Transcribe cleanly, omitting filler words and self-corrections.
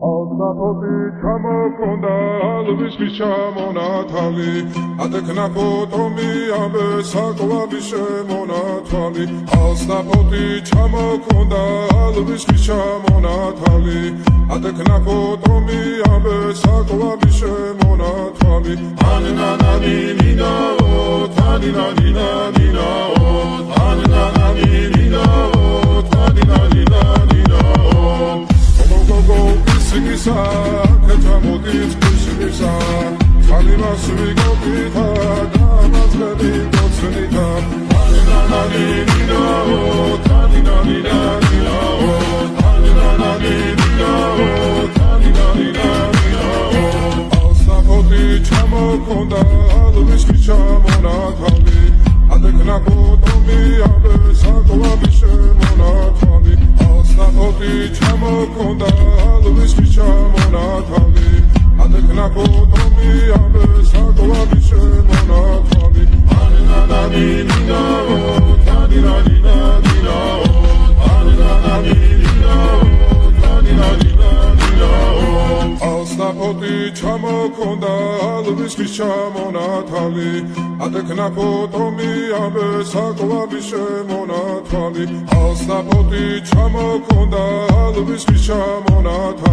Alnapoti ჩამოქონდა ალვისთვის ჩამონათალი ატექნა ფოტომი ამბე საკვები შემონათვალი ალნაპoti ჩამოქონდა ალვისთვის ჩამონათალი ატექნა ფოტომი ამბე საკვები შემონათვალი ანანანინინაო თანინანინანინაო ანანანინინაო თანინანინანინაო Sigisa, ketamodit kusigisa, kalima suvigopita, damazvedi gotsenita, aninananinao, taninaninaninao, aninananinao, taninaninaninao. Alsnapoti chamokonda, alviski chamonathali, adekna potomi ambe sakovabi shemonathali. Alsnapoti chamokonda, alviski chamonathali, adekna potomi ambe sakovabi shemonathali. Aninananinao, taninaninaninao, aninananinao, taninaninaninao. Alsnapoti chamokonda, alviski chamonathali, adekna potomi ambe sakovabi shemonathali. Alsnapoti chamokonda, alviski chamonathali.